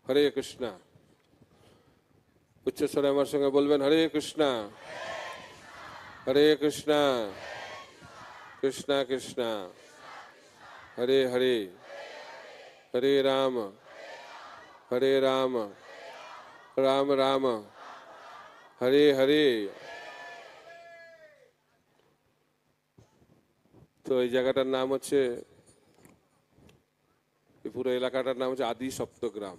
হরে কৃষ্ণ। উচ্চস্বরে আমার সঙ্গে বলবেন হরে কৃষ্ণ, হরে কৃষ্ণ, কৃষ্ণ কৃষ্ণ হরে হরে, হরে রাম, হরে রাম, রাম রাম হরে হরে। তো এই জায়গাটার নাম হচ্ছে, এই পুরো এলাকাটার নাম হচ্ছে আদি সপ্তগ্রাম।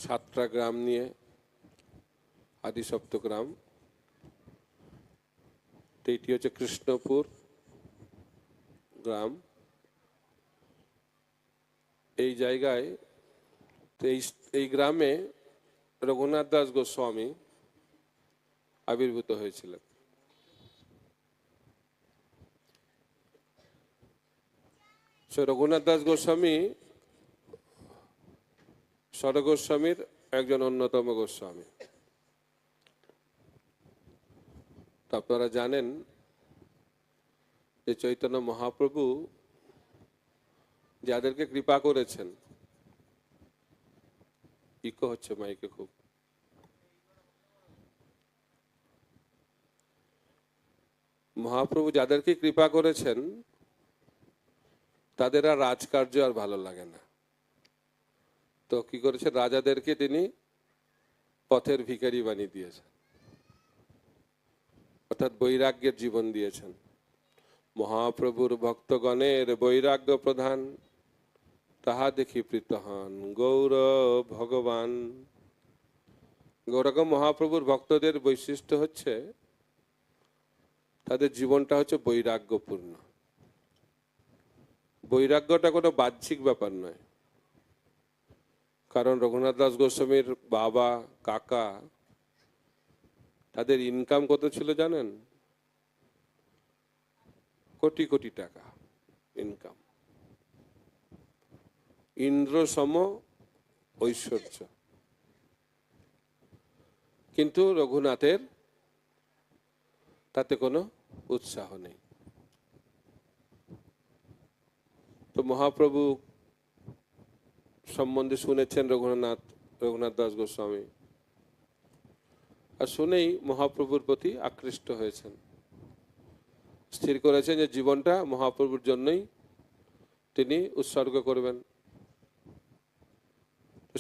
7টা গ্রাম নিয়ে আদি সপ্তগ্রাম। এইটি হচ্ছে কৃষ্ণপুর গ্রাম। এই জায়গায়, এই গ্রামে রঘুনাথ দাস গোস্বামী আবির্ভূত হয়েছিলেন। রঘুনাথ দাস গোস্বামী স্বরগোস্বামীর একজন অন্যতম গোস্বামী। আপনারা জানেন যে চৈতন্য মহাপ্রভু যাদেরকে কৃপা করেছেন, ইকো হচ্ছে মাইকে খুব, মহাপ্রভু যাদেরকে কৃপা করেছেন তাদের আর রাজকার্য আর ভালো লাগে না। তো কি করেছে, রাজাদেরকে তিনি পথের ভিখারি বানিয়ে দিয়েছেন, অর্থাৎ বৈরাগ্যের জীবন দিয়েছেন। মহাপ্রভুর ভক্তগণের বৈরাগ্য প্রধান, তাহা দেখি প্রীত হন গৌর ভগবান। গৌরাঙ্গ মহাপ্রভুর ভক্তদের বৈশিষ্ট্য হচ্ছে তাদের জীবনটা হচ্ছে বৈরাগ্যপূর্ণ। বৈরাগ্যটা কোনো বাহ্যিক ব্যাপার নয়। কারণ রঘুনাথ দাস গোস্বামীর বাবা কাকা, তাদের ইনকাম কত ছিল জানেন? কোটি কোটি টাকা ইনকাম, ইন্দ্র সম ঐশ্বর্য। কিন্তু রঘুনাথের তাতে কোনো উৎসাহ নেই। তো মহাপ্রভু সম্বন্ধে শুনেছেন রঘুনাথ দাস গোস্বামী, আর শুনেই মহাপ্রভুর প্রতি আকৃষ্ট হয়েছেন। স্থির করেছেন যে জীবনটা মহাপ্রভুর জন্যই তিনি উৎসর্গ করবেন।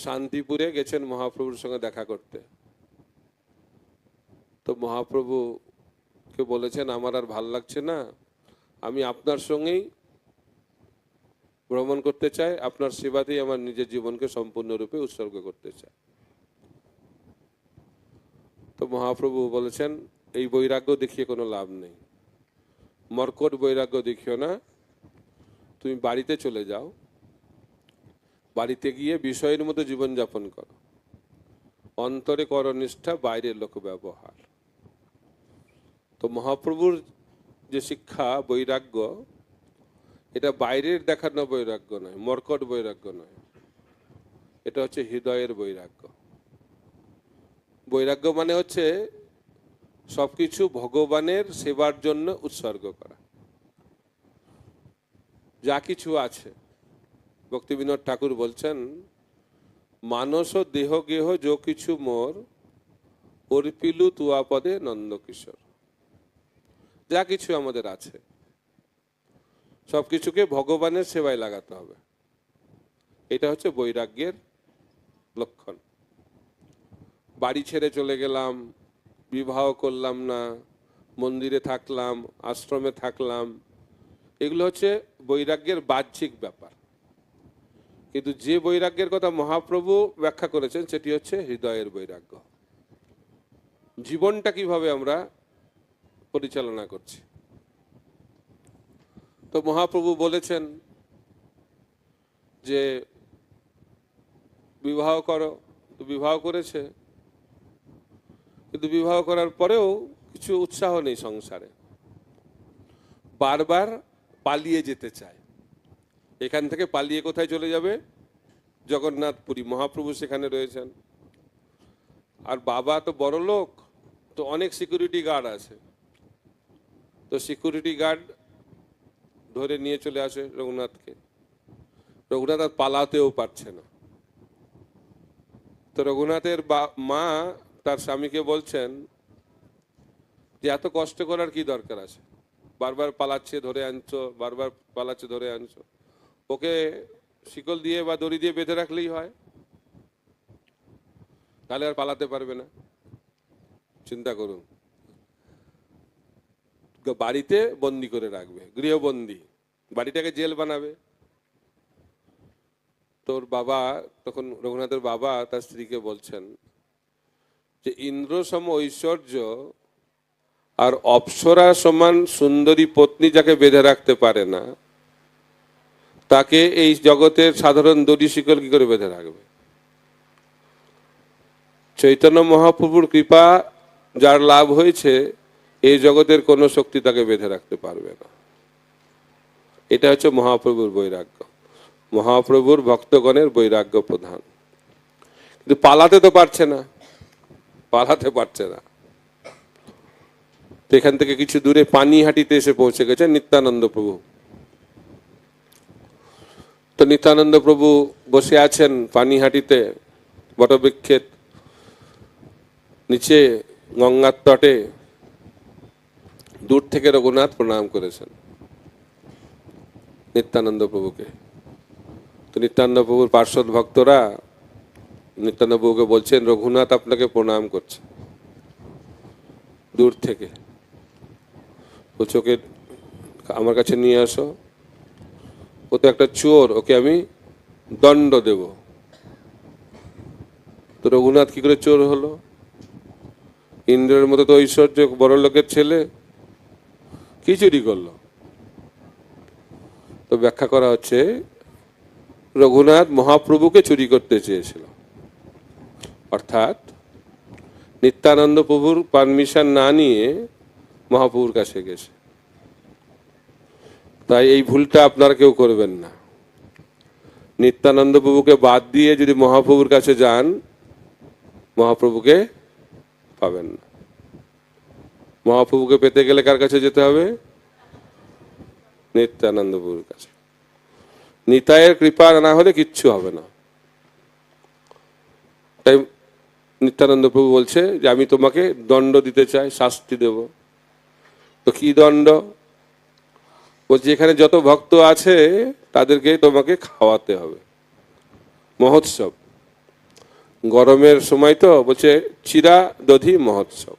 শান্তিপুরে গেছেন মহাপ্রভুর সঙ্গে দেখা করতে। তো মহাপ্রভুকে বলেছেন, আমার আর ভাল লাগছে না, আমি আপনার সঙ্গেই ভ্রমণ করতে চাই, আপনার সেবাতেই আমার নিজের জীবনকে সম্পূর্ণরূপে উৎসর্গ করতে চাই। তো মহাপ্রভু বলেছেন, এই বৈরাগ্য দেখিয়ে কোনো লাভ নেই, মর্কট বৈরাগ্য দেখিও না, তুমি বাড়িতে চলে যাও, বাড়িতে গিয়ে বিষয়ের মতো জীবনযাপন করো, অন্তরে করো নিষ্ঠা, বাইরের লোক ব্যবহার। তো মহাপ্রভুর যে শিক্ষা বৈরাগ্য, এটা বাইরের দেখানো বৈরাগ্য নয়, মর্কট বৈরাগ্য নয়, এটা হচ্ছে হৃদয়ের বৈরাগ্য। বৈরাগ্য মানে হচ্ছে সবকিছু ভগবানের সেবার জন্য উৎসর্গ করা। যা কিছু আছে, ভক্তিবিনোদ ঠাকুর বলছেন, মানস দেহ গেহ যো কিছু মোর, অর্পিলু তুয়াপদে নন্দকিশোর। যা কিছু আমাদের আছে সবকিছুকে ভগবানের সেবায় লাগাতে হবে। এটা হচ্ছে বৈরাগ্যের লক্ষণ। বাড়ি ছেড়ে চলে গেলাম, বিবাহ করলাম না, মন্দিরে থাকলাম, আশ্রমে থাকলাম, এগুলো হচ্ছে বৈরাগ্যের বাহ্যিক ব্যাপার। কিন্তু যে বৈরাগ্যের কথা মহাপ্রভু ব্যাখ্যা করেছেন সেটি হচ্ছে হৃদয়ের বৈরাগ্য। জীবনটা কিভাবে আমরা পরিচালনা করছি। তো মহাপ্রভু বলেছেন যে বিবাহ করো, তো বিবাহ করেছে, কিন্তু বিবাহ করার পরেও কিছু উৎসাহ নেই সংসারে, বারবার পালিয়ে যেতে চায়। এখান থেকে পালিয়ে কোথায় চলে যাবে? জগন্নাথপুরী। মহাপ্রভু সেখানে রয়েছেন। আর বাবা তো বড় লোক, তো অনেক সিকিউরিটি গার্ড আছে। তো সিকিউরিটি গার্ড ধরে নিয়ে চলে আসে রঘুনাথকে। রঘুনাথ আর পালাতেও পারছে না, তো রঘুনাথের মা তার স্বামীকে বলছেন যে এত কষ্ট করার কি দরকার আছে, বারবার পালাচ্ছে ধরে আনছো, বারবার পালাচ্ছে ধরে আনছো, ওকে শিকল দিয়ে বা দড়ি দিয়ে বেঁধে রাখলেই হয়, তাহলে আর পালাতে পারবে না। চিন্তা করুন, বাড়িতে বন্দি করে রাখবে, গৃহবন্দী, বাড়িটাকে জেল বানাবে। তোর বাবা তখন, রঘুনাথের বাবা তার স্ত্রীকে বলছেন যে ইন্দ্র সম ঐশ্বর্য আর অপ্সরা সমান সুন্দরী পত্নী যাকে বেঁধে রাখতে পারে না, তাকে এই জগতের সাধারণ দড়ি শিকল কি করে বেঁধে রাখবে? চৈতন্য মহাপ্রভুর কৃপা যার লাভ হয়েছে, এই জগতের কোনো শক্তি তাকে বেঁধে রাখতে পারবে না। এটা হচ্ছে মহাপ্রভুর বৈরাগ্য, মহাপ্রভুর ভক্তগণের বৈরাগ্য প্রধান। কিন্তু পালাতে তো পারছে না, পালাতে পারছে না। এখান থেকে কিছু দূরে পানিহাটিতে এসে পৌঁছে গেছে নিত্যানন্দ প্রভু। তো নিত্যানন্দ প্রভু বসে আছেন পানিহাটিতে বটবৃক্ষের নিচে গঙ্গার তটে। দূর থেকে রঘুনাথ প্রণাম করেছেন নিত্যানন্দ প্রভুকে। তো নিত্যানন্দ প্রভুর পার্শ্বদ ভক্তরা নিত্যানন্দ প্রভুকে বলছেন রঘুনাথ আপনাকে প্রণাম করছে দূর থেকে, বলছে ওকে আমার কাছে নিয়ে আসো, ও তো একটা চোর, ওকে আমি দণ্ড দেব। তো রঘুনাথ কি করে চোর হলো? ইন্দ্রের মতো তো ঐশ্বর্য, বড় লোকের ছেলে, কি চুরি করলো? তো ব্যাখ্যা করা হচ্ছে রঘুনাথ মহাপ্রভুকে চুরি করতে চেয়েছিল, অর্থাৎ নিত্যানন্দ প্রভুর পারমিশন না নিয়ে মহাপ্রভুর কাছে গেছে। তাই এই ভুলটা আপনারা কেউ করবেন না। নিত্যানন্দ প্রভুকে বাদ দিয়ে যদি মহাপ্রভুর কাছে যান, মহাপ্রভুকে পাবেন না। মহাপ্রভুকে পেতে গেলে কার কাছে যেতে হবে? নিত্যানন্দ প্রভুর কাছে। নিতাইয়ের কৃপা না হলে কিচ্ছু হবে না। তাই নিত্যানন্দ প্রভু বলছে যে আমি তোমাকে দণ্ড দিতে চাই, শাস্তি দেব। তো কি দণ্ড? বলছে এখানে যত ভক্ত আছে তাদেরকে তোমাকে খাওয়াতে হবে, মহোৎসব। গরমের সময় তো বলছে চিরা দধি মহোৎসব।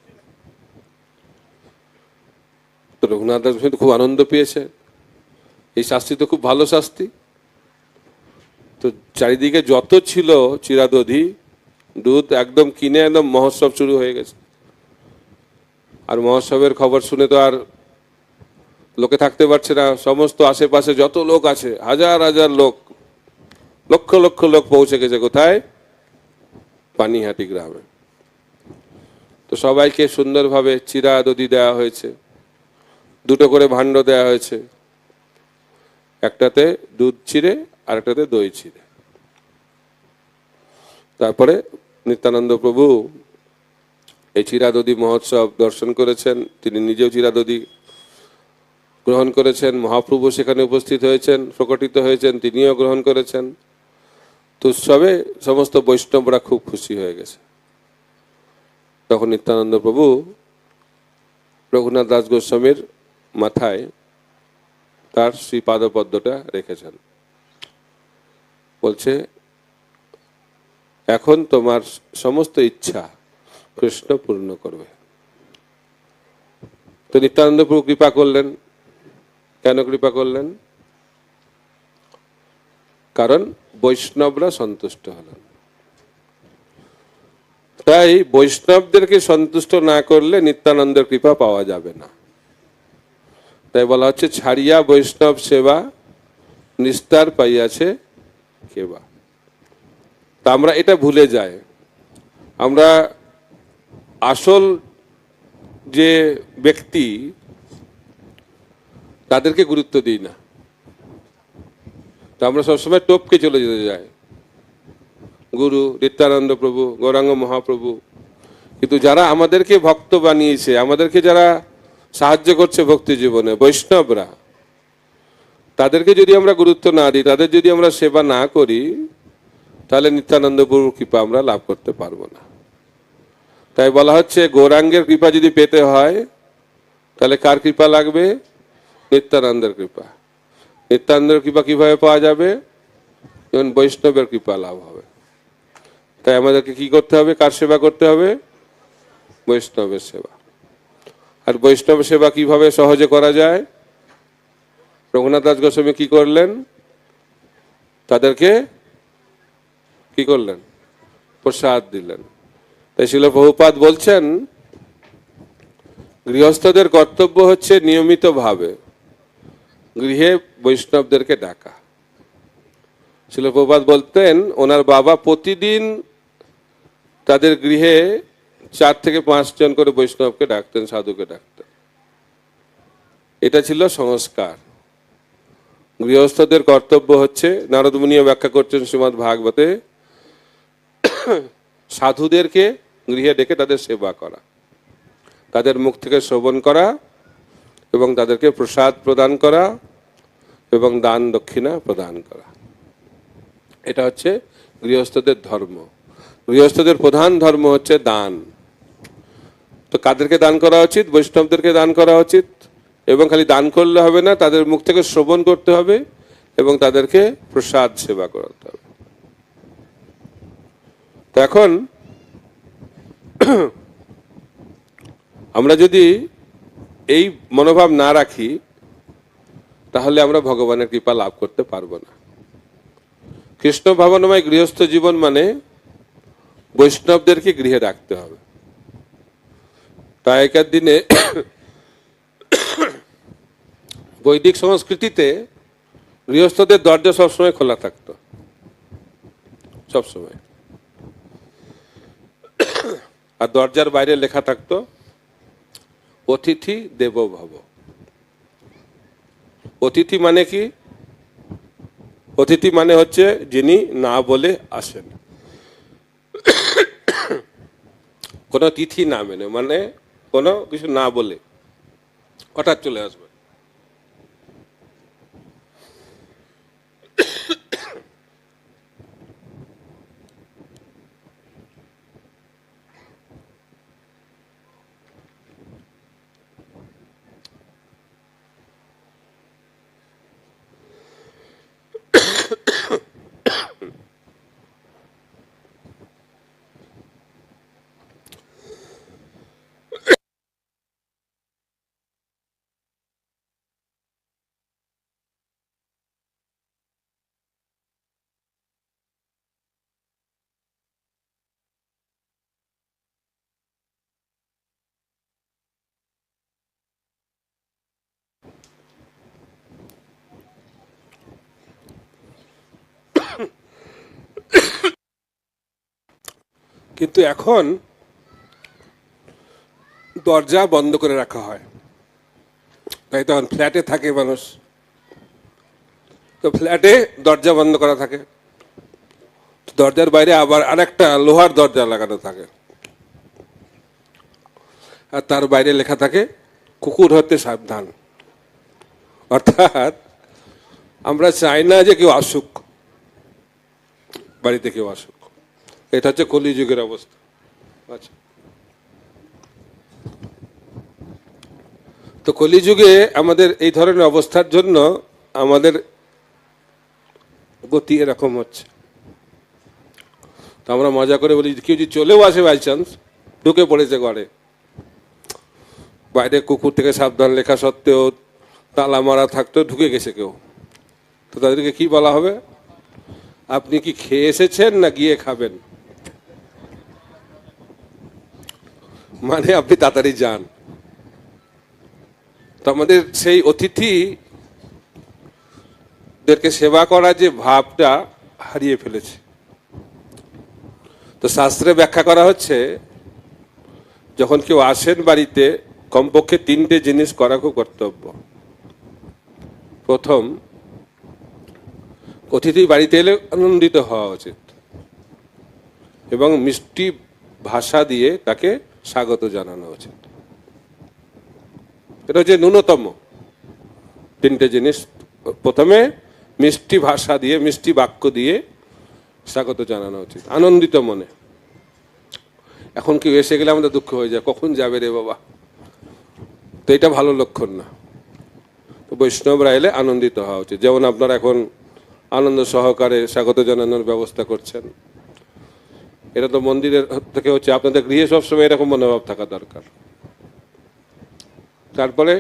তো রঘুনাথ দাস খুব আনন্দ পেয়েছে, এই শাস্তি তো খুব ভালো শাস্তি। তো চারিদিকে যত ছিল চিরা দধি দুধ একদম কিনে একদম মহোৎসব শুরু হয়ে গেছে। আর মহোৎসবের খবর শুনে তো আর লোকে থাকতে পারছে না। সমস্ত আশেপাশে যত লোক আছে, হাজার হাজার লোক, লক্ষ লক্ষ লোক পৌঁছে গেছে কোথায়? পানিহাটি গ্রামে। তো সবাইকে সুন্দরভাবে চিরা দধি দেওয়া হয়েছে, দুটো করে ভাণ্ড দেওয়া হয়েছে, একটাতে দুধ চিড়ে আর একটাতে দই চিড়ে। তারপরে নিত্যানন্দ প্রভু এই চিরাদধি মহোৎসব দর্শন করেছেন, তিনি নিজেও চিরাদধি গ্রহণ করেছেন। মহাপ্রভু সেখানে উপস্থিত হয়েছেন, প্রকটিত হয়েছেন, তিনিও গ্রহণ করেছেন। তো উৎসবে সমস্ত বৈষ্ণবরা খুব খুশি হয়ে গেছে। তখন নিত্যানন্দ প্রভু রঘুনাথ দাস গোস্বামীর মাথায় তার শ্রী পাদপদ্মটা রেখেছেন, বলছে এখন তোমার সমস্ত ইচ্ছা কৃষ্ণ পূর্ণ করবে। তো নিত্যানন্দ প্রভু কৃপা করলেন। কেন কৃপা করলেন? কারণ বৈষ্ণবরা সন্তুষ্ট হলেন। তাই বৈষ্ণবদেরকে সন্তুষ্ট না করলে নিত্যানন্দের কৃপা পাওয়া যাবে না। তাই বলা হচ্ছে ছাড়িয়া বৈষ্ণব সেবা নিস্তার পাইয়াছে কেবা। তা আমরা এটা ভুলে যাই, আমরা আসল যে ব্যক্তি তাদেরকে গুরুত্ব দিই না। তা আমরা সবসময় টপকে চলে যেতে যাই, গুরু নিত্যানন্দ প্রভু, গৌরাঙ্গ মহাপ্রভু। কিন্তু যারা আমাদেরকে ভক্ত বানিয়েছে, আমাদেরকে যারা সাহায্য করছে ভক্তি জীবনে, বৈষ্ণবরা, তাদেরকে যদি আমরা গুরুত্ব না দিই, তাদের যদি আমরা সেবা না করি, তাহলে নিত্যানন্দ প্রভুর কৃপা আমরা লাভ করতে পারবো না। তাই বলা হচ্ছে গৌরাঙ্গের কৃপা যদি পেতে হয় তাহলে কার কৃপা লাগবে? নিত্যানন্দের কৃপা। নিত্যানন্দের কৃপা কিভাবে পাওয়া যাবে? যেমন বৈষ্ণবের কৃপা লাভ হবে। তাই আমাদেরকে কি করতে হবে? কার সেবা করতে হবে? বৈষ্ণবের সেবা। আর বৈষ্ণব সেবা কিভাবে সহজে করা যায়? রঘুনাথ দাস গোস্বামী কি করলেন? তাদেরকে কি করলেন? প্রসাদ দিলেন। তাই শিল প্রভুপাদ বলছেন গৃহস্থদের কর্তব্য হচ্ছে নিয়মিত ভাবে গৃহে বৈষ্ণবদেরকে ডাকা। শিল প্রভুপাদ বলতেন ওনার বাবা প্রতিদিন তাদের গৃহে 4 থেকে 5 জন করে বৈষ্ণবকে ডাকতেন, সাধুকে ডাকতেন। এটা ছিল সংস্কার। গৃহস্থদের কর্তব্য হচ্ছে, নারদ মুনিও ব্যাখ্যা করছেন শ্রীমদ্ ভাগবতে, সাধুদেরকে গৃহে ডেকে তাদের সেবা করা, তাদের মুখ থেকে শ্রবণ করা এবং তাদেরকে প্রসাদ প্রদান করা এবং দান দক্ষিণা প্রদান করা। এটা হচ্ছে গৃহস্থদের ধর্ম। গৃহস্থদের প্রধান ধর্ম হচ্ছে দান। তো কাদেরকে দান করা উচিত? বৈষ্ণবদেরকে দান করা উচিত। এবং খালি দান করলে হবে না, তাদের মুখ থেকে শ্রবণ করতে হবে এবং তাদেরকে প্রসাদ সেবা করতে হবে। তো এখন আমরা যদি এই মনোভাব না রাখি তাহলে আমরা ভগবানের কৃপা লাভ করতে পারবো না। কৃষ্ণ ভাবনাময় গৃহস্থ জীবন মানে বৈষ্ণবদেরকে গৃহে রাখতে হবে। আগেকার দিনে বৈদিক সংস্কৃতিতে গৃহস্থদের দরজা সবসময় খোলা থাকতো, সবসময়। আর দরজার বাইরে লেখা থাকতো অতিথি দেবো ভব। অতিথি মানে কি? অতিথি মানে হচ্ছে যিনি না বলে আসেন, কোনো তিথি না মেনে, মানে কোনো কিছু না বলে হঠাৎ চলে আসবে। কিন্তু এখন দরজা বন্ধ করে রাখা হয়। তাই তখন ফ্ল্যাটে থাকে মানুষ, তো ফ্ল্যাটে দরজা বন্ধ করা থাকে, দরজার বাইরে আবার আরেকটা লোহার দরজা লাগানো থাকে, আর তার বাইরে লেখা থাকে কুকুর হতে সাবধান। অর্থাৎ আমরা চাই না যে কেউ আসুক, বাড়িতে কেউ আসুক। এটা হচ্ছে কলিযুগের অবস্থা। আচ্ছা, তো কলিযুগে আমাদের এই ধরনের অবস্থার জন্য আমাদের গতি এরকম হচ্ছে। তো আমরা মজা করে বলি কেউ যদি চলেও আসে বাই চান্স, ঢুকে পড়েছে ঘরে, বাইরে কুকুর থেকে সাবধান লেখা সত্ত্বেও তালা মারা থাকতেও ঢুকে গেছে কেউ, তো তাদেরকে কি বলা হবে? আপনি কি খেয়ে এসেছেন না গিয়ে খাবেন? মানে আপনি তাড়াতাড়ি যান। তো আমাদের সেই অতিথিদেরকে সেবা করা যে ভাবটা হারিয়ে ফেলেছে। তো শাস্ত্রে ব্যাখ্যা করা হচ্ছে যখন কেউ আসেন বাড়িতে কমপক্ষে 3টে জিনিস করা খুব কর্তব্য। প্রথম, অতিথি বাড়িতে এলে আনন্দিত হওয়া উচিত এবং মিষ্টি ভাষা দিয়ে তাকে স্বাগত জানানো উচিত। এটা হচ্ছে ন্যূনতম 3টে জিনিস। প্রথমে মিষ্টি ভাষা দিয়ে, মিষ্টি বাক্য দিয়ে স্বাগত জানানো উচিত আনন্দিত মনে। এখন কেউ এসে গেলে আমাদের দুঃখ হয়ে যায়, কখন যাবে রে বাবা, তো এটা ভালো লক্ষণ না। তো বৈষ্ণবরা এলে আনন্দিত হওয়া উচিত। যেমন আপনারা এখন আনন্দ সহকারে স্বাগত জানানোর ব্যবস্থা করছেন, এটা তো মন্দিরের থেকে হচ্ছে। আপনাদের গৃহে সবসময় এরকম মনোভাব থাকা দরকার। তারপরে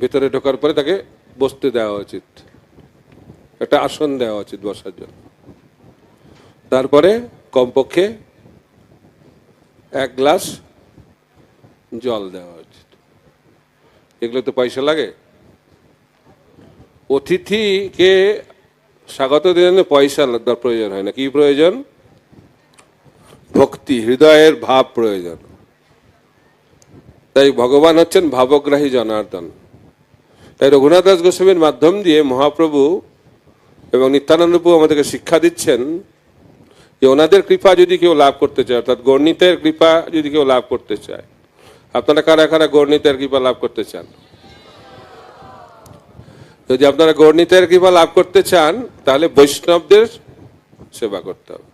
ভিতরে ঢোকার পরে তাকে বসতে দেওয়া উচিত, একটা আসন দেওয়া উচিত বসার জন্য। তারপরে কমপক্ষে 1 গ্লাস জল দেওয়া উচিত। এগুলো তো পয়সা লাগে। অতিথিকে স্বাগত দিলে পয়সা প্রয়োজন হয় না। কি প্রয়োজন? ভক্তি, হৃদয়ের ভাব প্রয়োজন। তাই ভগবান হচ্ছেন ভাবগ্রাহী জনার্দন। তাই রঘুনাথ দাস গোস্বামীর মাধ্যম দিয়ে মহাপ্রভু এবং নিত্যানন্দ প্রভু আমাদেরকে শিক্ষা দিচ্ছেন যে ওনাদের কৃপা যদি কেউ লাভ করতে চায়, অর্থাৎ গৌরনীতের কৃপা যদি কেউ লাভ করতে চায়, আপনারা কারা কারা গৌরনীতের কৃপা লাভ করতে চান? যদি আপনারা গৌরনীতের কৃপা লাভ করতে চান তাহলে বৈষ্ণবদের সেবা করতে হবে।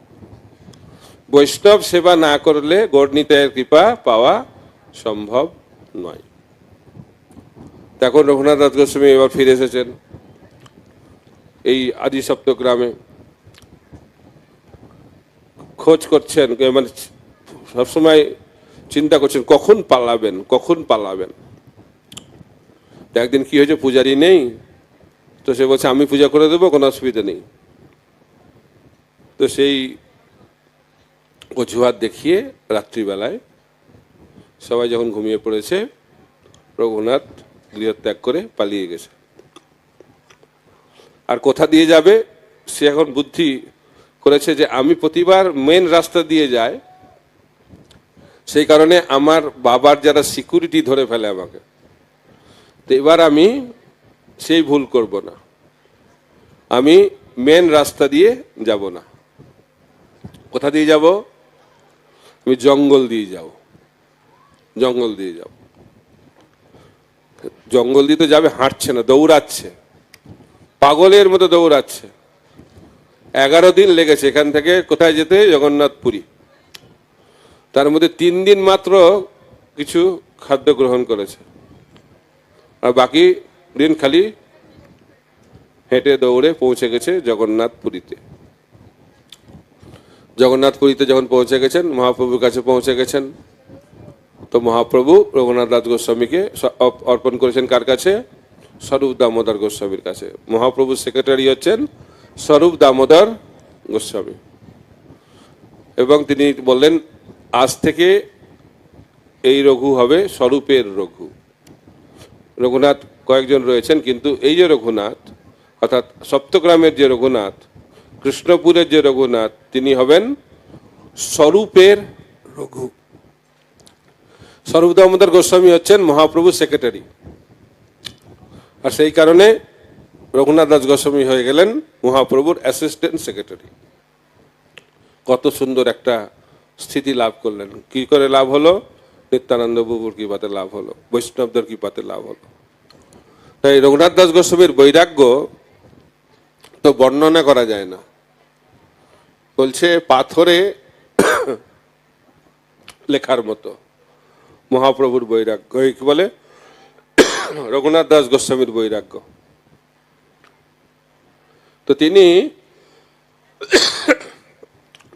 বৈষ্ণব সেবা না করলে গৌরনীতের কৃপা পাওয়া সম্ভব নয়। এখন রঘুনাথ দাস গোস্বামী এবার ফিরে এসেছেন এই আদি সপ্তগ্রামে, খোঁজ করছেন, মানে সবসময় চিন্তা করছেন কখন পালাবেন, কখন পালাবেন। একদিন কি হয়েছে, পূজারি নেই, তো সে বলছে আমি পূজা করে দেবো, কোনো অসুবিধা নেই। তো সেই অজুহাত দেখিয়ে রাত্রিবেলায় সবাই যখন ঘুমিয়ে পড়েছে, রঘুনাথ গৃহত্যাগ করে পালিয়ে গেছে। আর কোথা দিয়ে যাবে সে এখন বুদ্ধি করেছে যে আমি প্রতিবার মেন রাস্তা দিয়ে যাই, সেই কারণে আমার বাবার যারা সিকিউরিটি ধরে ফেলে আমাকে, তো এবার আমি সেই ভুল করব না, আমি মেন রাস্তা দিয়ে যাব না। কোথা দিয়ে যাব? আমি জঙ্গল দিয়ে যাব, জঙ্গল দিয়ে যাব। জঙ্গল দিয়ে তো যাবে, হাঁটছে না, দৌড়াচ্ছে, পাগলের মতো দৌড়াচ্ছে। 11 দিন লেগেছে এখান থেকে কোথায় যেতে? জগন্নাথপুরী। তার মধ্যে 3 দিন মাত্র কিছু খাদ্য গ্রহণ করেছে, আর বাকি দিন খালি হেঁটে দৌড়ে পৌঁছে গেছে জগন্নাথপুরীতে। জগন্নাথপুরীতে যখন পৌঁছে গেছেন, মহাপ্রভুর কাছে পৌঁছে গেছেন, তো মহাপ্রভু রঘুনাথ দাস গোস্বামীকে অর্পণ করেছেন কার কাছে? স্বরূপ দামোদর গোস্বামীর কাছে। মহাপ্রভুর সেক্রেটারি হচ্ছেন স্বরূপ দামোদর গোস্বামী, এবং তিনি বললেন আজ থেকে এই রঘু হবে স্বরূপের রঘু। রঘুনাথ কয়েকজন রয়েছেন, কিন্তু এই যে রঘুনাথ, অর্থাৎ সপ্তগ্রামের যে রঘুনাথ, কৃষ্ণপুরের যে রঘুনাথ, তিনি হবেন স্বরূপের রঘু। স্বরূপ দামোদর গোস্বামী হচ্ছেন মহাপ্রভুর সেক্রেটারি, আর সেই কারণে রঘুনাথ দাস গোস্বামী হয়ে গেলেন মহাপ্রভুর অ্যাসিস্ট্যান্ট সেক্রেটারি। কত সুন্দর একটা স্থিতি লাভ করলেন। কি করে লাভ হলো? নিত্যানন্দ প্রভুর কৃপাতে লাভ হলো, বৈষ্ণবদের কৃপাতে লাভ হলো। তাই রঘুনাথ দাস গোস্বামীর বৈরাগ্য তো বর্ণনা করা যায় না। বলছে পাথরে লেখার মতো মহাপ্রভুর বৈরাগ্য। কি বলে? রঘুনাথ দাস গোস্বামীর বৈরাগ্য। তো তিনি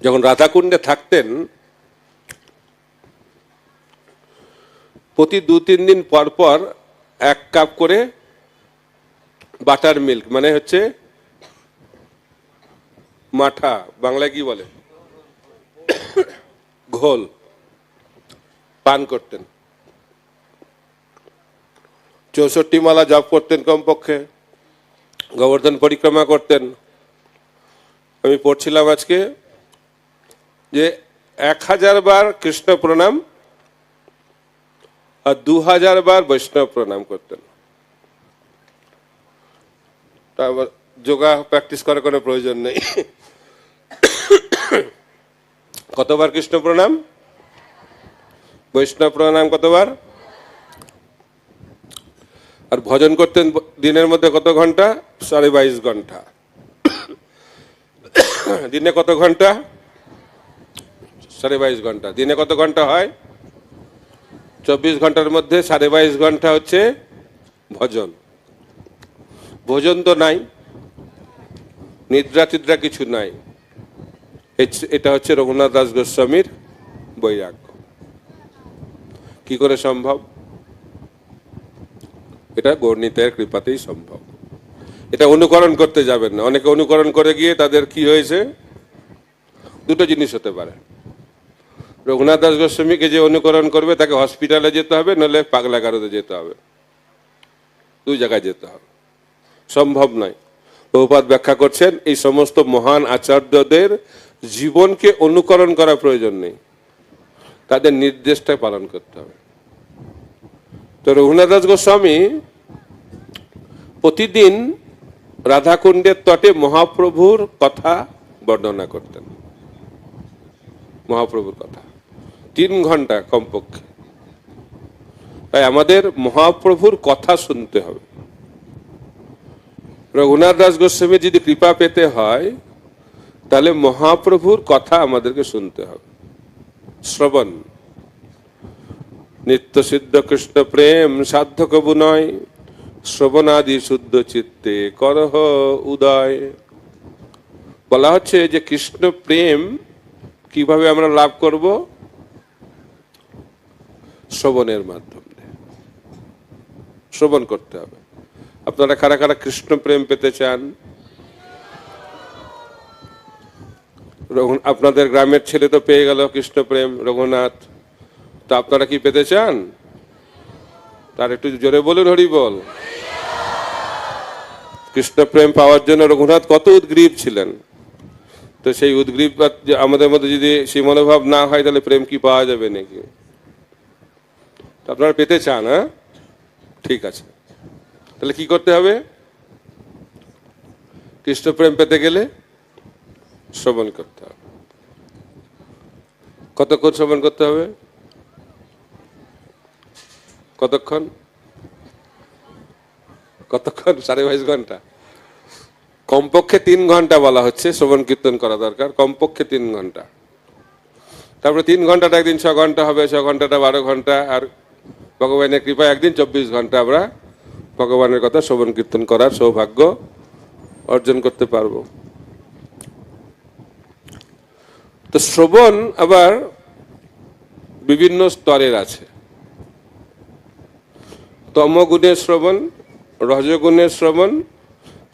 যখন রাধাকুণ্ডে থাকতেন, প্রতি 2-3 দিন পর পর 1 কাপ করে বাটার মিল্ক, মানে হচ্ছে মাঠা, বাংলায় কি বলে, ঘোল, পান করতেন। 64 মালা জপ করতেন কমপক্ষে, গোবর্ধন পরিক্রমা করতেন। আমি পড়ছিলাম আজকে যে 1000 বার কৃষ্ণ প্রণাম আর 2000 বার বৈষ্ণব প্রণাম করতেন। তারপর যোগা প্র্যাকটিস করার কোনো প্রয়োজন নেই। কতবার কৃষ্ণ প্রণাম, বৈষ্ণব প্রণাম কতবার? আর ভজন করতেন দিনের মধ্যে কত ঘন্টা? 22.5 ঘন্টা। দিনে কত ঘন্টা? 22.5 ঘন্টা। দিনে কত ঘন্টা হয়? 24 ঘন্টার মধ্যে 22.5 ঘন্টা হচ্ছে ভজন। ভোজন তো নাই, নিদ্রা টিদ্রা কিছু নাই। এটা হচ্ছে রঘুনাথ দাস গোস্বামীর বৈরাগ্য। কি করে সম্ভব? এটা গৌরনীতায়ের কৃপাতেই সম্ভব। এটা অনুকরণ করতে যাবেন না। অনেকে অনুকরণ করে গিয়ে তাদের কি হয়েছে, দুটো জিনিস হতে পারে। রঘুনাথ দাস গোস্বামীকে যে অনুকরণ করবে তাকে হসপিটালে যেতে হবে, নইলে পাগলাগারদে যেতে হবে। দুই জায়গায় যেতে হবে, সম্ভব নয়। প্রভুপাদ ব্যাখ্যা করছেন এই সমস্ত মহান আচার্যদের জীবনকে অনুকরণ করা প্রয়োজন নেই, তাদের নির্দেশটা পালন করতে হবে। তো রঘুনাথ দাস গোস্বামী প্রতিদিন রাধাকুণ্ডের তটে মহাপ্রভুর কথা বর্ণনা করতেন। মহাপ্রভুর কথা 3 ঘন্টা কমপক্ষে। তাই আমাদের মহাপ্রভুর কথা শুনতে হবে। রঘুনাথ দাস গোস্বামী যদি কৃপা পেতে হয় তাহলে মহাপ্রভুর কথা আমাদেরকে শুনতে হবে। শ্রবণ। নিত্য সিদ্ধ কৃষ্ণ প্রেম সাধ্য কবু নয়, শ্রবণাদি শুদ্ধ চিত্তে করহ উদয়। বলা হচ্ছে যে কৃষ্ণ প্রেম কিভাবে আমরা লাভ করব? শ্রবণের মাধ্যমে। শ্রবণ করতে হবে। আপনারা কারা কারা কৃষ্ণ প্রেম পেতে চান? আপনাদের গ্রামের ছেলে তো পেয়ে গেল কৃষ্ণ প্রেম, রঘুনাথ। তো আপনারা কি পেতে চান? তার একটু জোরে বলুন হরি বল। কৃষ্ণ প্রেম পাওয়ার জন্য রঘুনাথ কত উদ্গ্রীব ছিলেন। তো সেই উদ্গ্রীব আমাদের মধ্যে যদি সেই মনোভাব না হয় তাহলে প্রেম কি পাওয়া যাবে নাকি? আপনারা পেতে চান? হ্যাঁ, ঠিক আছে। তাহলে কি করতে হবে? কৃষ্ণ প্রেম পেতে গেলে শ্রবণ করতে হবে। কতক্ষণ শ্রবণ করতে হবে? কতক্ষণ? 22.5 ঘন্টা। কমপক্ষে 3 ঘন্টা বলা হচ্ছে শ্রবণ কীর্তন করা দরকার, কমপক্ষে 3 ঘন্টা। তারপরে 3 ঘন্টাটা একদিন 6 ঘন্টা হবে, 6 ঘন্টাটা 12 ঘন্টা, আর ভগবানের কৃপায় একদিন 24 ঘন্টা আমরা ভগবানের কথা শ্রবণ কীর্তন করার সৌভাগ্য অর্জন করতে পারবো। তো শ্রবণ আবার বিভিন্ন স্তরের আছে। তমগুণের শ্রবণ, রজগুণের শ্রবণ,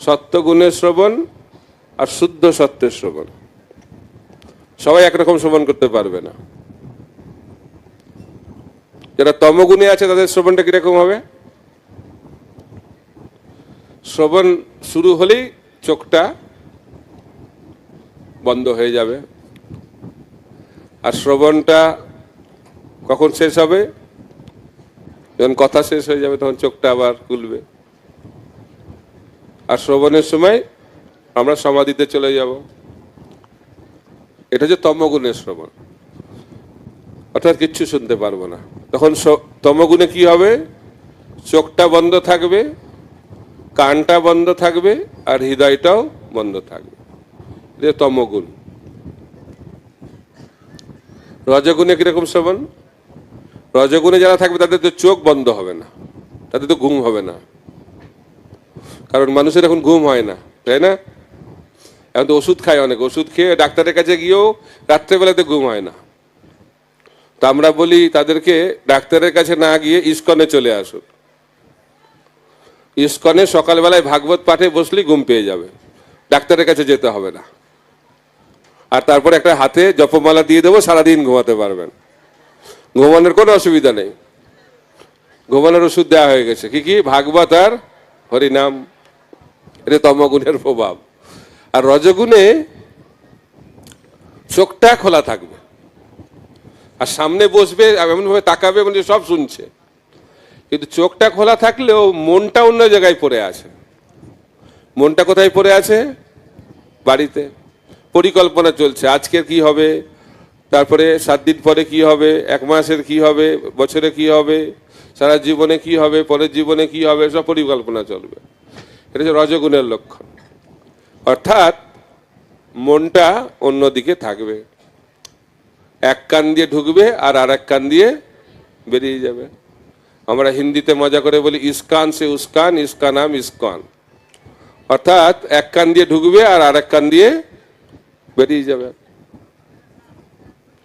সত্যগুণের শ্রবণ আর শুদ্ধ সত্যের শ্রবণ। সবাই একরকম শ্রবণ করতে পারবে না। যারা তমগুণে আছে তাদের শ্রবণটা কিরকম হবে? শ্রবণ শুরু হলেই চোখটা বন্ধ হয়ে যাবে। আর শ্রবণটা কখন শেষ হবে? যখন কথা শেষ হয়ে যাবে তখন চোখটা আবার খুলবে। আর শ্রবণের সময় আমরা সমাধিতে চলে যাব। এটা হচ্ছে তমগুণের শ্রবণ, অর্থাৎ কিচ্ছু শুনতে পারবো না। তখন তমগুণে কি হবে? চোখটা বন্ধ থাকবে, কানটা বন্ধ থাকবে, আর হৃদয়টাও বন্ধ থাকবে। এটা তমগুণ। রজগুণে কিরকম শ্রবণ? রজগুণে যারা থাকবে তাদের তো চোখ বন্ধ হবে না, তাদের তো ঘুম হবে না। কারণ মানুষের এখন ঘুম হয় না, তাই না? এখন তো ওষুধ খায় অনেক, ওষুধ খেয়ে ডাক্তারের কাছে গিয়েও রাত্রেবেলাতে ঘুম হয় না। তো আমরা বলি তাদেরকে ডাক্তারের কাছে না গিয়ে ইস্কনে চলে আসুন। ইস্কনে সকালবেলায় ভাগবত পাঠে বসলেই ঘুম পেয়ে যাবে, ডাক্তারের কাছে যেতে হবে না। আর তারপর একটা হাতে জপমালা দিয়ে দেবো, সারাদিন ঘুমাতে পারবেন। ঘুমানোর কোনো অসুবিধা নেই। ঘুমানোর ওষুধ দেওয়া হয়ে গেছে। কি কি? ভাগবত আর হরিনাম। এটা তমগুণের প্রভাব। আর রজগুণে চোখটা খোলা থাকবে, আর সামনে বসবে এমনভাবে তাকাবে মানে সব শুনছে, কিন্তু চোখটা খোলা থাকলেও মনটা অন্য জায়গায় পড়ে আছে। মনটা কোথায় পড়ে আছে? বাড়িতে। পরিকল্পনা চলছে, আজকের কি হবে, তারপরে 7 দিন পরে কি হবে, 1 মাসের কি হবে, বছরে কি হবে, সারা জীবনে কি হবে, পরের জীবনে কি হবে, সব পরিকল্পনা চলবে। এটা হচ্ছে রজগুণের লক্ষণ। অর্থাৎ মনটা অন্যদিকে থাকবে, এক কান দিয়ে ঢুকবে আর এক কান দিয়ে বেরিয়ে যাবে। আমরা হিন্দিতে মজা করে বলি ইস্কান সে উস্কান, ইসকা নাম ইস্কন, অর্থাৎ এক কান দিয়ে ঢুকবে আর এক কান দিয়ে বেরিয়ে যাবে।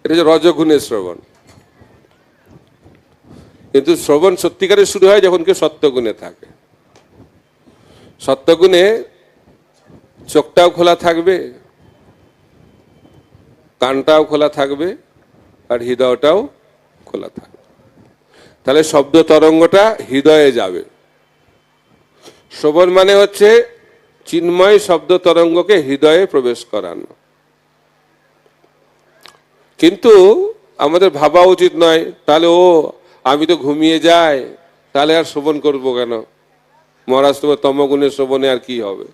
এটা হচ্ছে রজগুণের শ্রবণ। কিন্তু শ্রবণ সত্যিকারে শুরু হয় যখন কেউ সত্যগুণে থাকে। সত্যগুণে চোখটাও খোলা থাকবে, কানটাও খোলা থাকবে, আর হৃদয়টাও খোলা থাকবে। তাহলে শব্দ তরঙ্গটা হৃদয়ে যাবে। শ্রবণ মানে হচ্ছে চিন্ময় শব্দ তরঙ্গকে হৃদয়ে প্রবেশ করানো। কিন্তু আমাদের ভাবা উচিত নয় তাহলে আমি তো ঘুমিয়ে যাই, তাহলে আর শ্রবণ করবো কেন? মহারাজ তোমার তমগুণের শ্রবণে আর কি হবে,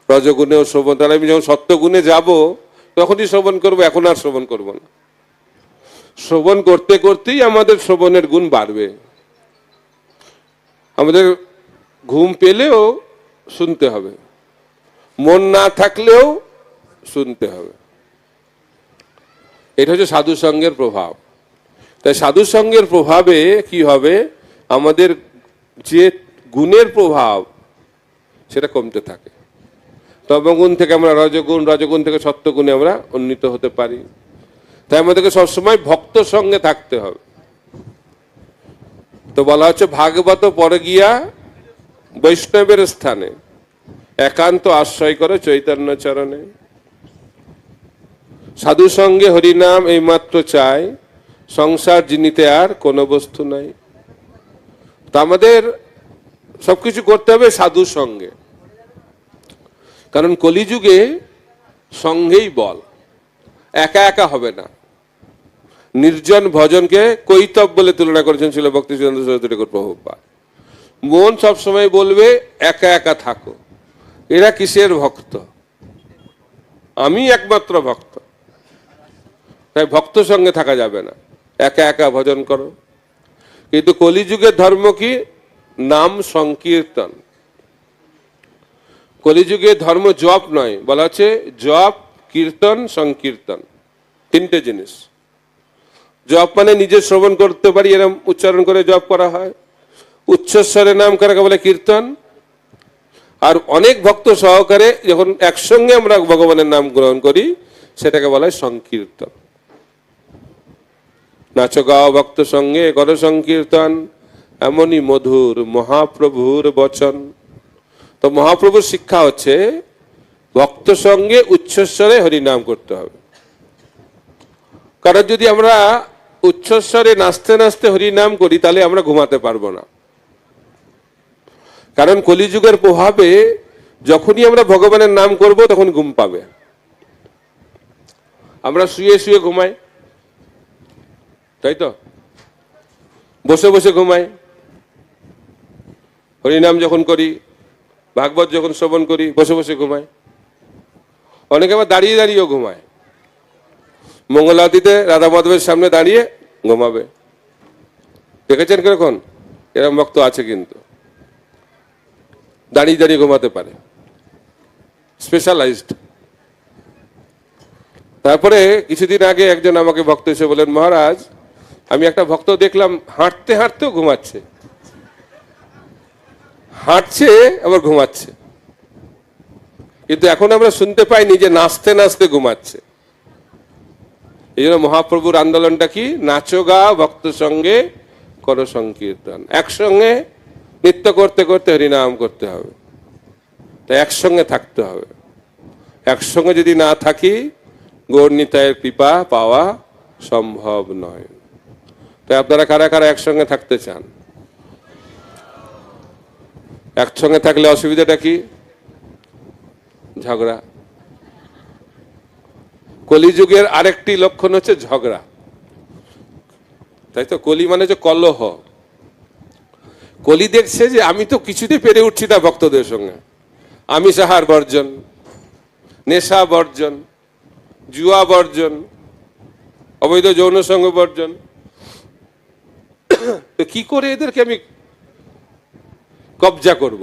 রজগুণেও শ্রবণ, তাহলে আমি যখন সত্যগুণে যাব তখনই শ্রবণ করবো, এখন আর শ্রবণ করবো না। শ্রবণ করতে করতেই আমাদের শ্রবণের গুণ বাড়বে। আমাদের ঘুম পেলেও শুনতে হবে, মন না থাকলেও শুনতে হবে। এটা হচ্ছে সাধু সঙ্গের প্রভাব। তাই সাধু সঙ্গের প্রভাবে কি হবে, আমাদের যে গুণের প্রভাব সেটা কমতে থাকে। তমগুণ থেকে আমরা রজগুণ, রজগুণ থেকে সত্যগুণে আমরা উন্নীত হতে পারি। তাই আমাদেরকে সবসময় ভক্ত সঙ্গে থাকতে হবে। তো বলা হচ্ছে ভাগবত পরে গিয়া বৈষ্ণবের স্থানে একান্ত আশ্রয় করে চৈতন্য চরণে। সাধু সঙ্গে হরিনাম এইমাত্র চাই, সংসার জিনিতে আর কোনো বস্তু নাই। তা আমাদের সবকিছু করতে হবে সাধু সঙ্গে, কারণ কলিযুগে সঙ্গেই বল, একা একা হবে না। নির্জন ভজনকে কৈতব বলে তুলনা করেছেন ছিল ভক্তি সিদ্ধান্ত সরস্বতী ঠাকুর প্রভুপাদ। মন সবসময় বলবে একা একা থাকো, এরা কিসের ভক্ত, আমি একমাত্র ভক্ত। তাই ভক্ত সঙ্গে থাকা যাবে না, একা একা ভজন করো। কিন্তু কলিযুগের ধর্ম কি? নাম সংকীর্তন। কলিযুগের ধর্ম জপ নয়, বলা হচ্ছে জপ, কীর্তন, সংকীর্তন, তিনটে জিনিস। জপ মানে নিজে শ্রবণ করতে পারি এরকম উচ্চারণ করে জপ করা হয়, উচ্চস্বরে নাম করাকে বলে কীর্তন, আর অনেক ভক্ত সহকারে যখন একসঙ্গে আমরা ভগবানের নাম গ্রহণ করি সেটাকে বলা হয় সংকীর্তন। নাচো গাও ভক্ত সঙ্গে করো সংকীর্তন, এমনই মধুর মহাপ্রভুর বচন। তো মহাপ্রভুর শিক্ষা হচ্ছে ভক্ত সঙ্গে উচ্চস্বরে হরিনাম করতে হবে। কারণ যদি আমরা উচ্চস্বরে নাচতে নাচতে হরিনাম করি তাহলে আমরা ঘুমাতে পারবো না। কারণ কলিযুগের প্রভাবে যখনই আমরা ভগবানের নাম করব তখন ঘুম পাবে। আমরা শুয়ে শুয়ে ঘুমাই, তাই তো, বসে বসে ঘুমাই। হরিনাম যখন করি, ভাগবত যখন শ্রবণ করি, বসে বসে ঘুমাই। অনেকে আবার দাঁড়িয়ে দাঁড়িয়েও ঘুমায়। মঙ্গলাতিতে রাধা মাধবের সামনে দাঁড়িয়ে ঘুমাবে, দেখেছেন কিরকম? এরকম ভক্ত আছে, কিন্তু দাঁড়িয়ে দাঁড়িয়ে ঘুমাতে পারে, স্পেশালাইজড। তারপরে কিছুদিন আগে একজন আমাকে ভক্ত এসে বলেন, মহারাজ আমি একটা ভক্ত দেখলাম হাঁটতে হাঁটতেও ঘুমাচ্ছে, হাঁটছে আবার ঘুমাচ্ছে, কিন্তু এখন আমরা শুনতে পাইনি যে নাচতে নাচতে ঘুমাচ্ছে। এই জন্য মহাপ্রভুর আন্দোলনটা কি? নাচো গা ভক্ত সঙ্গে করো সংকীর্তন। একসঙ্গে নৃত্য করতে করতে হরিনাম করতে হবে, তাই একসঙ্গে থাকতে হবে। একসঙ্গে যদি না থাকি গৌর নিতাইয়ের কৃপা পাওয়া সম্ভব নয়। তাই আপনারা কারা কারা একসঙ্গে থাকতে চান? একসঙ্গে থাকলে অসুবিধাটা কি? ঝগড়া। কলিযুগের আরেকটি লক্ষণ হচ্ছে ঝগড়া, তাই তো। কলি মানে যে কলহ। কলি দেখছে যে আমি তো কিছুতে পেরে উঠছি না ভক্তদের সঙ্গে, আমিষ আহার বর্জন, নেশা বর্জন, জুয়া বর্জন, অবৈধ যৌন সঙ্গ বর্জন, তো কি করে এদেরকে আমি কবজা করব?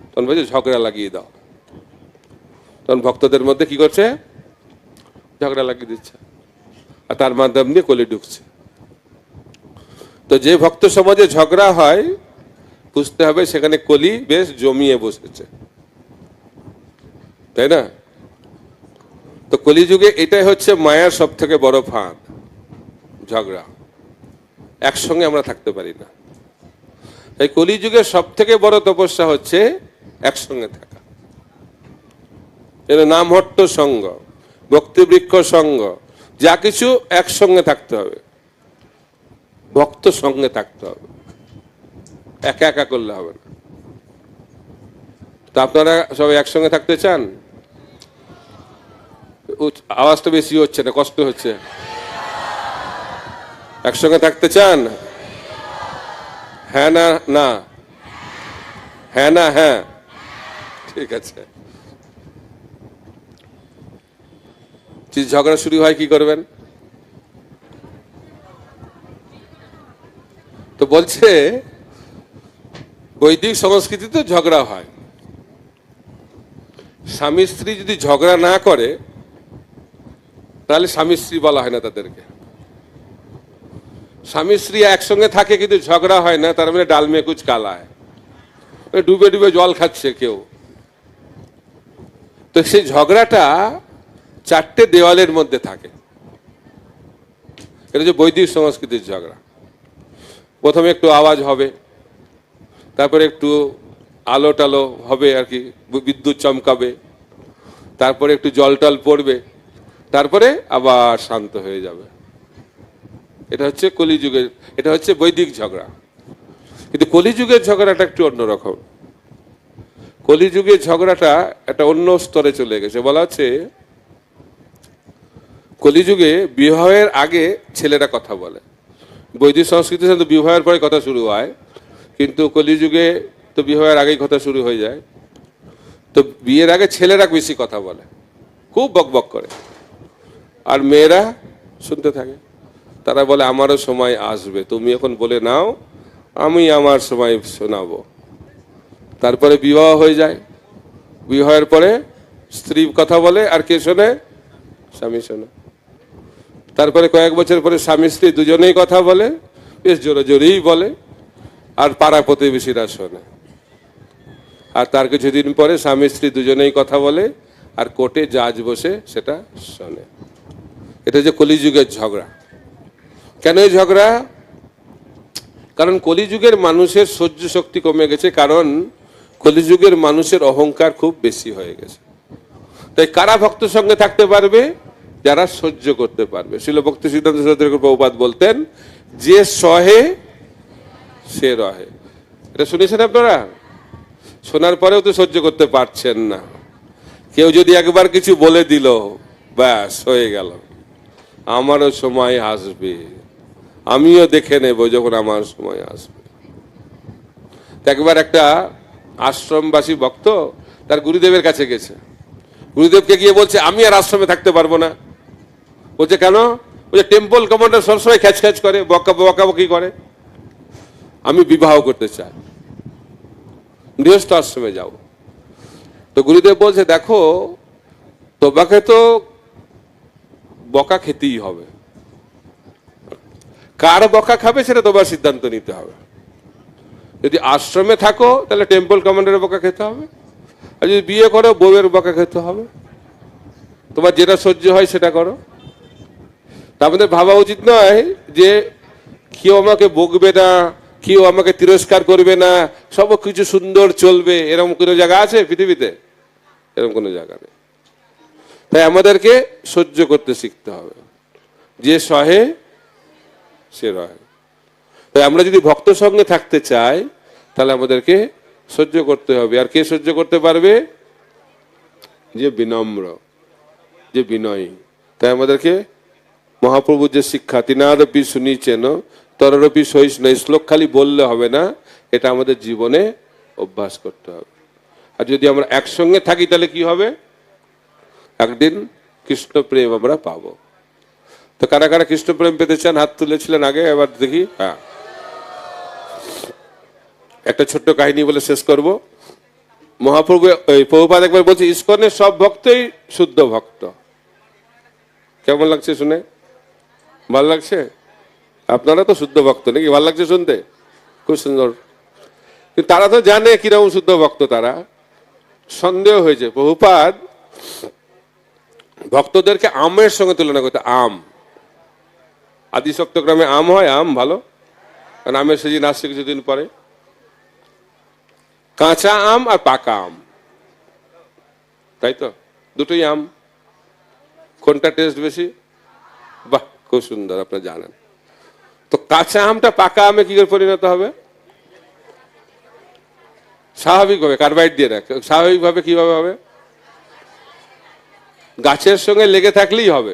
তখন বলছে ঝগড়া লাগিয়ে দাও। তখন ভক্তদের মধ্যে কি করছে, ঝগড়া লাগিয়ে দিচ্ছে, আর তার মাধ্যম দিয়ে কলি ঢুকছে। তো যে ভক্ত সমাজে ঝগড়া হয় বুঝতে হবে সেখানে কলি বেশ জমিয়ে বসেছে, তাই না? তো কলিযুগে এটাই হচ্ছে মায়ার সব থেকে বড় ফাঁদ, ঝগড়া। একসঙ্গে আমরা থাকতে পারি না। এই কলিযুগের সব থেকে বড় তপস্যা হচ্ছে একসঙ্গে থাকা। এর নামহট্ট সঙ্গ, ভক্তিবৃক্ষ সঙ্গ, যা কিছু একসঙ্গে থাকতে হবে, ভক্ত সঙ্গে থাকতে হবে, একা একা করলে হবে না। তো আপনারা সবাই একসঙ্গে থাকতে চান? আওয়াজটা বেশি হচ্ছে না, কষ্ট হচ্ছে। একসঙ্গে থাকতে চান? হ্যাঁ না না? হ্যাঁ না হ্যাঁ? ঠিক আছে। যদি ঝগড়া শুরু হয় কি করবেন? তো বলছে বৈদিক সংস্কৃতিতে ঝগড়া হয়, স্বামী স্ত্রী যদি ঝগড়া না করে তাহলে স্বামী স্ত্রী বলা হয় না তাদেরকে। স্বামী স্ত্রী একসঙ্গে থাকে কিন্তু ঝগড়া হয় না, তার মানে ডাল মে কুচ কালা হয়, ডুবে ডুবে জল খাচ্ছে কেউ। তো সেই ঝগড়াটা চারটে দেওয়ালের মধ্যে থাকে। এটা হচ্ছে বৈদিক সংস্কৃতির ঝগড়া। প্রথমে একটু আওয়াজ হবে, তারপরে একটু আলো টালো হবে আর কি, বিদ্যুৎ চমকাবে, তারপরে একটু জল টল পড়বে, তারপরে আবার শান্ত হয়ে যাবে। এটা হচ্ছে কলিযুগের, এটা হচ্ছে বৈদিক ঝগড়া। কিন্তু কলিযুগের ঝগড়াটা একটু অন্যরকম। কলিযুগের ঝগড়াটা একটা অন্য স্তরে চলে গেছে। বলা হচ্ছে কলিযুগে বিবাহের আগে ছেলেরা কথা বলে। বৈদিক সংস্কৃতির সাথে বিবাহের পরে কথা শুরু হয়, কিন্তু কলিযুগে তো বিবাহের আগেই কথা শুরু হয়ে যায়। তো বিয়ের আগে ছেলেরা বেশি কথা বলে, খুব বকবক করে, আর মেয়েরা শুনতে থাকে। তারা বলে আমারও সময় আসবে, তুমি এখন বলে নাও, আমি আমার সময় শোনাবো। তারপরে বিবাহ হয়ে যায়। বিবাহের পরে স্ত্রী কথা বলে, আর কে শোনে? স্বামী শোনে। তারপরে কয়েক বছর পরে স্বামী স্ত্রী দুজনেই কথা বলে, বেশ জোরে জোরেই বলে, আর পাড়া প্রতিবেশীরা শোনে। আর তার কিছুদিন পরে স্বামী স্ত্রী দুজনেই কথা বলে, আর কোর্টে জাজ বসে সেটা শোনে। এটা যে কলিযুগের ঝগড়া। কেন এই ঝগড়া? কারণ কলিযুগের মানুষের সহ্য শক্তি কমে গেছে, কারণ কলিযুগের মানুষের অহংকার খুব বেশি হয়ে গেছে। তাই কারা ভক্তের সঙ্গে থাকতে পারবে? যারা সহ্য করতে পারবে। শিল ভক্তি সিদ্ধান্ত সরস্বতী প্রভুপাদ বলতেন, যে সহে সে রহে। এটা শুনেছেন আপনারা? শোনার পরেও তো সহ্য করতে পারছেন না। কেউ যদি একবার কিছু বলে দিল, ব্যাস হয়ে গেল, আমারও সময় আসবে, আমিও দেখে নেব যখন আমার সময় আসবে। একবার একটা আশ্রমবাসী ভক্ত তার গুরুদেবের কাছে গেছে। গুরুদেবকে গিয়ে বলছে, আমি আর আশ্রমে থাকতে পারবো না। বলছে কেন? বলছে টেম্পল কমান্ডার সবসময় খ্যাচ খ্যাচ করে, বকাবকি করে, আমি বিবাহ করতে চাই, গৃহস্থ আশ্রমে যাও। তো গুরুদেব বলছে, দেখো তোমাকে তো বকা খেতেই হবে, কার বকা খাবে সেটা তোমার সিদ্ধান্ত নিতে হবে। যদি আশ্রমে থাকো তাহলে টেম্পল কমান্ডারের বকা খেতে হবে, আর যদি বিয়ে করো বউয়ের বকা খেতে হবে। তোমার যেটা সহ্য হয় সেটা করো। আমাদের ভাবা উচিত নয় যে কেউ আমাকে বকবে না, কেউ আমাকে তিরস্কার করবে না, সব কিছু সুন্দর চলবে, এরকম কোনো জায়গা আছে পৃথিবীতে? এরকম কোনো জায়গা নেই। তাই আমাদেরকে সহ্য করতে শিখতে হবে। যে সহে সে রহে। তাই আমরা যদি ভক্ত সঙ্গে থাকতে চাই তাহলে আমাদেরকে সহ্য করতে হবে। আর কে সহ্য করতে পারবে? যে বিনম্র, যে বিনয়ী। তাই আমাদেরকে মহাপ্রভুর যে শিক্ষা, তিনারপি শুনিছেন তররপি সহিষ্ণু, এই শ্লোক খালি বললে হবে না, এটা আমাদের জীবনে অভ্যাস করতে হবে। আর যদি আমরা একসঙ্গে থাকি তাহলে কি হবে? একদিন কৃষ্ণ প্রেম আমরা পাবো। তো কারা কারা কৃষ্ণ প্রেম পেতে চান হাত তুলেছিলেন আগে, এবার দেখি। হ্যাঁ, একটা ছোট্ট কাহিনী বলে শেষ করব। মহাপ্রভু প্রভুপাদ একবার বলছে ইসকনের সব ভক্তই শুদ্ধ ভক্ত। কেমন লাগছে শুনে? ভাল লাগছে? আপনারা তো শুদ্ধ ভক্ত নাকি? ভাল লাগছে শুনতে? খুব সুন্দর। কিন্তু তারা তো জানে কিরকম শুদ্ধ ভক্ত, তারা সন্দেহ হয়েছে। প্রভুপাদ ভক্তদেরকে আমের সঙ্গে তুলনা করতে। আম, আদি সপ্তগ্রামে আম হয়, আম ভালো, কারণ আমের সিজন আসছে কিছুদিন পরে। কাঁচা আম আর পাকা আম, তাই তো, দুটোই আম। কোনটা টেস্ট বেশি? বাহ, খুব সুন্দর, আপনারা জানেন। তো কাঁচা আমটা পাকা আমে কি করে পরিণত হবে? স্বাভাবিকভাবে কার্বাইড দিয়ে রাখে। স্বাভাবিকভাবে কিভাবে হবে? গাছের সঙ্গে লেগে থাকলেই হবে,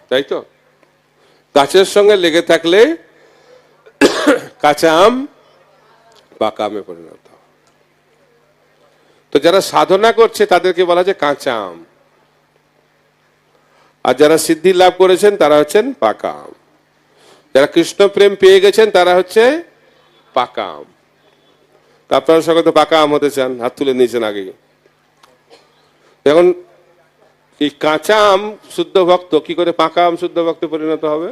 তাই তো। গাছের সঙ্গে লেগে থাকলে কাঁচা আম পাকা আমে পরিণত হবে। তো যারা সাধনা করছে তাদেরকে বলা যায় কাঁচা আম, আর যারা সিদ্ধি লাভ করেছেন তারা হচ্ছেন পাকা আম। যারা কৃষ্ণ প্রেম পেয়ে গেছেন তারা হচ্ছে পাকা আম। আপনারা সকলে তো পাকা আম হতে চান, হাত তুলে নিয়েছেন আগে। এখন এই কাঁচা আম শুদ্ধ ভক্ত কি করে পাকা আম শুদ্ধ ভক্ত পরিণত হবে?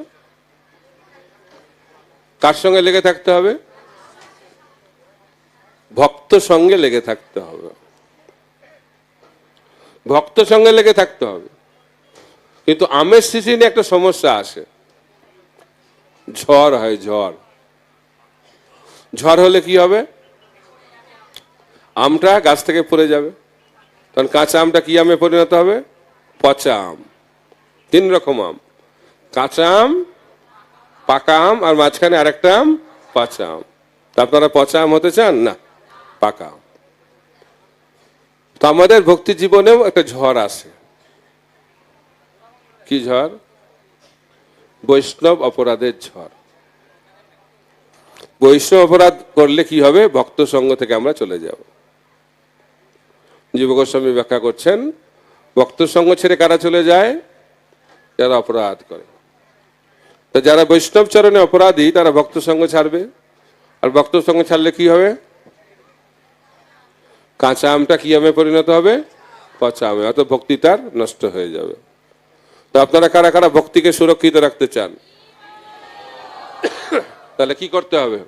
কার সঙ্গে লেগে থাকতে হবে? ভক্ত সঙ্গে লেগে থাকতে হবে, ভক্ত সঙ্গে লেগে থাকতে হবে। কিন্তু আমের সিজনে একটা সমস্যা আসে, ঝড় হয়। ঝড় ঝড় হলে কি হবে? আমটা গাছ থেকে পড়ে যাবে, তখন কাঁচা আমটা কি আমে পরিণত হবে? পচা আম। তিন রকম আম, কাঁচা আম, পাকা আম, আর মাঝখানে আরেকটা আম পচা আম। তা আপনারা পচা আম হতে চান না, পাকা আম। তো আমাদের ভক্তি জীবনেও একটা ঝড় আসে। কি ঝড়? বৈষ্ণব অপরাধের ঝড়। বৈষ্ণব অপরাধ করলে কি হবে? ভক্ত সঙ্গ থেকে আমরা চলে যাব। জীব গোস্বামী ব্যাখ্যা করছেন, ভক্ত সঙ্গ ছেড়ে কারা চলে যায়? যারা অপরাধ করে। তো যারা বৈষ্ণব চরণে অপরাধী তারা ভক্ত সঙ্গ ছাড়বে, আর ভক্ত সঙ্গ ছাড়লে কি হবে? কাঁচা আমটা কি আমে পরিণত হবে? পচা আমে। অত ভক্তি তার নষ্ট হয়ে যাবে। তো আপনারা কারা কারা ভক্তিকে সুরক্ষিত রাখতে চান? তাহলে কি করতে হবে?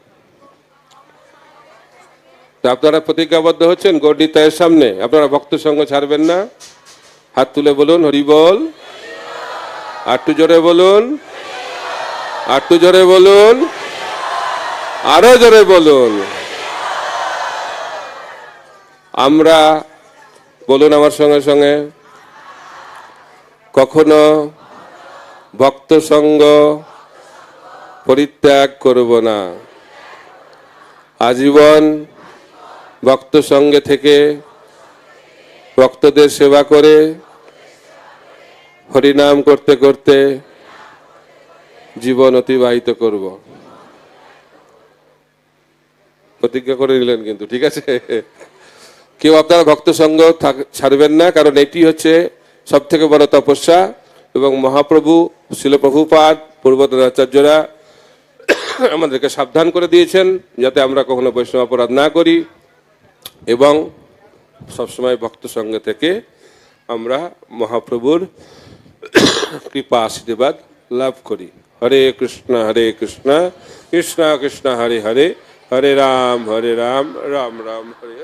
আপনারা প্রতিজ্ঞাবদ্ধ হচ্ছেন গৌরনিতাইয়ের সামনে আপনারা ভক্ত সঙ্গ ছাড়বেন না? হাত তুলে বলুন হরি বল। আর একটু জোরে বলুন, আর একটু জোরে বলুন, আরো জোরে বলুন। আমরা বলুন আমার সঙ্গে সঙ্গে, কখনো ভক্ত সঙ্গ পরিত্যাগ করব না। আজীবন ভক্ত সঙ্গে থেকে ভক্তদের সেবা করে হরিনাম করতে করতে জীবন অতিবাহিত করব। প্রতিজ্ঞা করে নিলেন কিন্তু, ঠিক আছে? কেউ আপনারা ভক্ত সঙ্গ ছাড়বেন না, কারণ এটি হচ্ছে সব থেকে বড় তপস্যা। এবং মহাপ্রভু শিল প্রভুপাদ পূর্বতন আচার্যরা আমাদেরকে সাবধান করে দিয়েছেন যাতে আমরা কখনো বৈষ্ণব অপরাধ না করি এবং সবসময় ভক্ত সঙ্গে থেকে আমরা মহাপ্রভুর কৃপা আশীর্বাদ লাভ করি। হরে কৃষ্ণ কৃষ্ণ কৃষ্ণ হরে হরে, হরে রাম রাম রাম হরে।